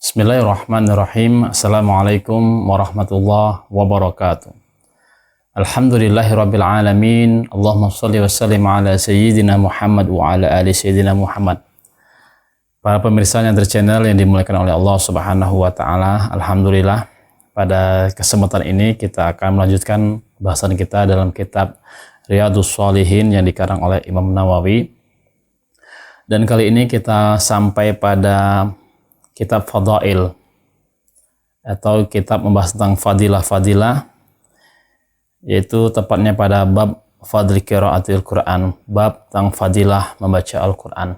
Bismillahirrahmanirrahim. Assalamualaikum warahmatullahi wabarakatuh. Alhamdulillahirabbil alamin. Allahumma shalli wa sallim ala sayyidina Muhammad wa ala ali sayyidina Muhammad. Para pemirsa yang channel yang dimuliakan oleh Allah Subhanahu wa taala, alhamdulillah pada kesempatan ini kita akan melanjutkan bahasan kita dalam kitab Riyadhus Shalihin yang dikarang oleh Imam Nawawi. Dan kali ini kita sampai pada kitab Fadail atau kitab membahas tentang fadilah-fadilah, yaitu tepatnya pada bab fadli qiraatil Quran, bab tentang fadilah membaca Al-Quran.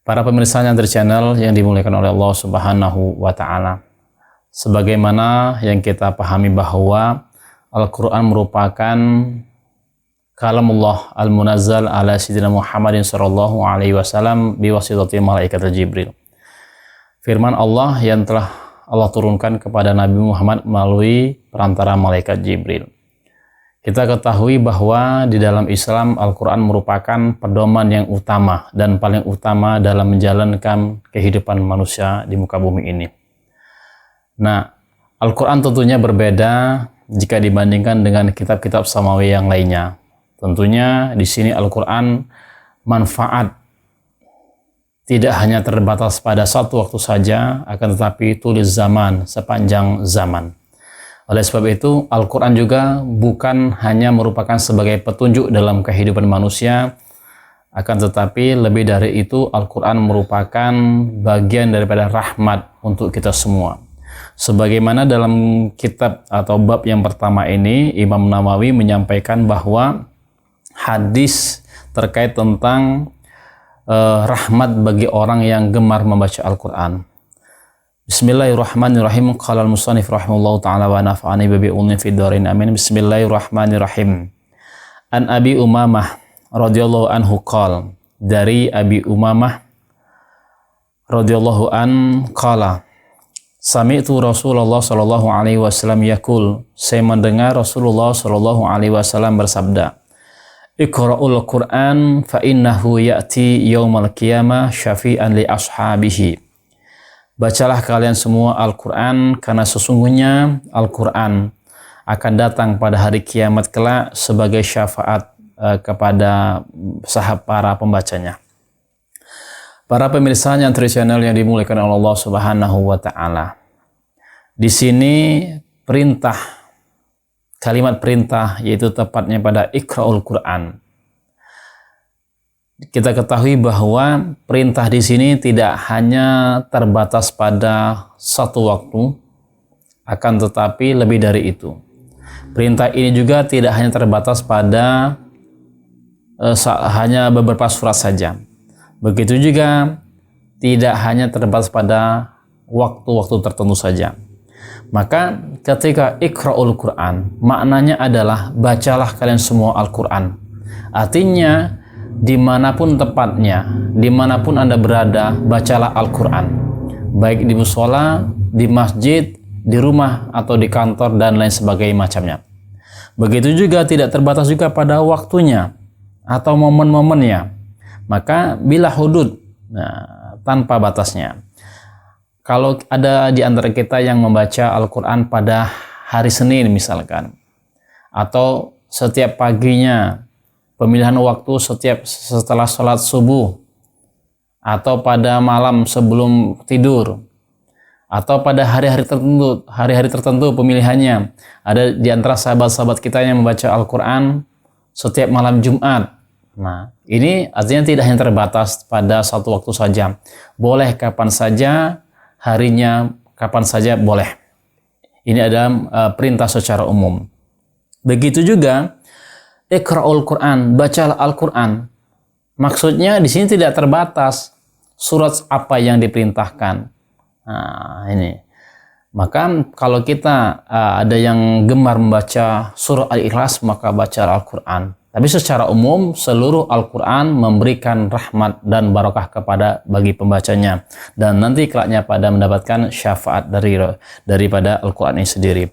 Para pemirsa yang channel yang dimuliakan oleh Allah Subhanahu wa taala, sebagaimana yang kita pahami bahwa Al-Quran merupakan kalamullah al-munazzal ala sayyidina Muhammadin sallallahu alaihi wasallam biwasitati malaikat Jibril. Firman Allah yang telah Allah turunkan kepada Nabi Muhammad melalui perantara malaikat Jibril. Kita ketahui bahwa di dalam Islam Al-Quran merupakan pedoman yang utama dan paling utama dalam menjalankan kehidupan manusia di muka bumi ini. Nah, Al-Quran tentunya berbeda jika dibandingkan dengan kitab-kitab samawi yang lainnya. Tentunya di sini Al-Quran manfaat tidak hanya terbatas pada satu waktu saja, akan tetapi tulis zaman sepanjang zaman. Oleh sebab itu, Al-Quran juga bukan hanya merupakan sebagai petunjuk dalam kehidupan manusia, akan tetapi lebih dari itu, Al-Quran merupakan bagian daripada rahmat untuk kita semua. Sebagaimana dalam kitab atau bab yang pertama ini, Imam Nawawi menyampaikan bahwa hadis terkait tentang rahmat bagi orang yang gemar membaca Al-Quran. Bismillahirrahmanirrahim. Qala al-musannif rahimahullahu ta'ala wa nafa'ani bi ulumi fid dharain amin. Bismillahirrahmanirrahim. An Abi Umamah radhiyallahu anhu qala, dari Abi Umamah radhiyallahu an qala, sami'tu Rasulullah sallallahu alaihi wasallam yaqul, saya mendengar Rasulullah sallallahu alaihi wasallam bersabda, Iqra'ul Qur'an fa innahu ya'ti yaumal qiyamah syafi'an li ashabihi. Bacalah kalian semua Al-Quran, karena sesungguhnya Al-Quran akan datang pada hari kiamat kelak sebagai syafaat kepada para pembacanya. Para pemirsa yang channel yang dimuliakan oleh Allah Subhanahu wa taala. Di sini kalimat perintah yaitu tepatnya pada Iqra'ul Quran. Kita ketahui bahwa perintah di sini tidak hanya terbatas pada satu waktu, akan tetapi lebih dari itu. Perintah ini juga tidak hanya terbatas pada hanya beberapa surat saja. Begitu juga tidak hanya terbatas pada waktu-waktu tertentu saja. Maka ketika Iqra'ul Quran, maknanya adalah bacalah kalian semua Al-Quran. Artinya dimanapun tepatnya, dimanapun Anda berada, bacalah Al-Quran. Baik di mushola, di masjid, di rumah, atau di kantor, dan lain sebagainya macamnya. Begitu juga tidak terbatas juga pada waktunya atau momen-momennya. Maka bila hudud, tanpa batasnya. Kalau ada di antara kita yang membaca Al-Quran pada hari Senin misalkan, atau setiap paginya, pemilihan waktu setelah sholat subuh, atau pada malam sebelum tidur, atau pada hari-hari tertentu pemilihannya. Ada di antara sahabat-sahabat kita yang membaca Al-Quran setiap malam Jumat. Nah, ini artinya tidak hanya terbatas pada satu waktu saja. Boleh kapan saja, harinya kapan saja boleh. Ini adalah perintah secara umum. Begitu juga Iqra'ul Quran, bacalah Al-Quran. Maksudnya di sini tidak terbatas surat apa yang diperintahkan. Nah, ini. Maka kalau kita ada yang gemar membaca surah Al-Ikhlas, maka baca Al-Quran. Tapi secara umum seluruh Al-Quran memberikan rahmat dan barakah bagi pembacanya, dan nanti kelaknya pada mendapatkan syafaat daripada Al-Quran ini sendiri.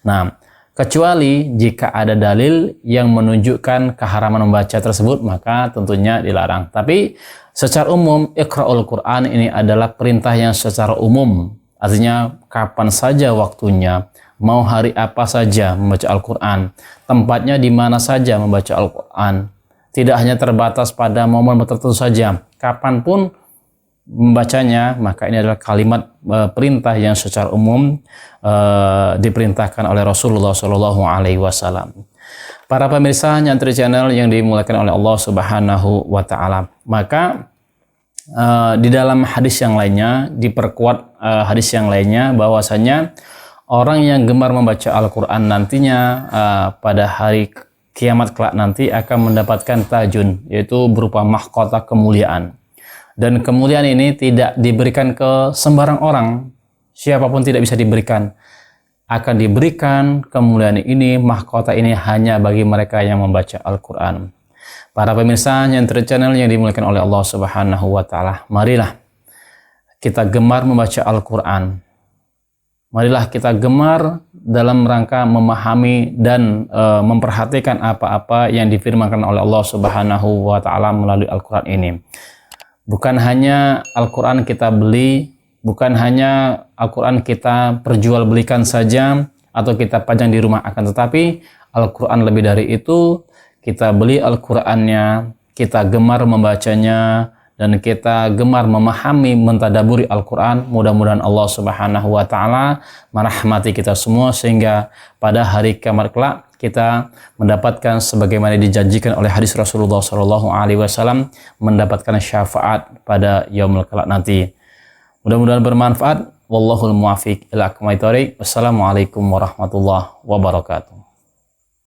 Nah, Kecuali jika ada dalil yang menunjukkan keharaman membaca tersebut, maka tentunya dilarang. Tapi secara umum, Iqra'ul Quran ini adalah perintah yang secara umum. Artinya kapan saja waktunya, mau hari apa saja membaca Al-Quran, tempatnya di mana saja membaca Al-Quran. Tidak hanya terbatas pada momen tertentu saja, kapanpun membacanya, maka ini adalah kalimat perintah yang secara umum diperintahkan oleh Rasulullah Shallallahu Alaihi Wasallam. Para pemirsa Nyantri Channel yang dimuliakan oleh Allah Subhanahu Wa Taala, maka di dalam hadis yang lainnya diperkuat hadis yang lainnya bahwasanya orang yang gemar membaca Al-Quran nantinya pada hari kiamat kelak nanti akan mendapatkan tajun, yaitu berupa mahkota kemuliaan. Dan kemuliaan ini tidak diberikan ke sembarang orang, siapapun tidak bisa diberikan. Akan diberikan kemuliaan ini, mahkota ini hanya bagi mereka yang membaca Al-Quran. Para pemirsa Nyantri Channel yang dimuliakan oleh Allah Subhanahu Wa Taala, marilah kita gemar membaca Al-Quran. Marilah kita gemar dalam rangka memahami dan memperhatikan apa-apa yang difirmankan oleh Allah Subhanahu Wa Taala melalui Al-Quran ini. Bukan hanya Al-Quran kita beli, bukan hanya Al-Quran kita perjualbelikan saja atau kita pajang di rumah, akan tetapi Al-Quran lebih dari itu. Kita beli Al-Qurannya, kita gemar membacanya, dan kita gemar memahami, mentadaburi Al-Quran. Mudah-mudahan Allah Subhanahu Wa Taala merahmati kita semua sehingga pada hari kiamat kelak kita mendapatkan sebagaimana dijanjikan oleh hadis Rasulullah Shallallahu Alaihi Wasallam, mendapatkan syafaat pada yaumul kelak nanti. Mudah-mudahan bermanfaat. Wallahul muwaffiq ila aqwamit thoriq. Wassalamualaikum warahmatullahi wabarakatuh.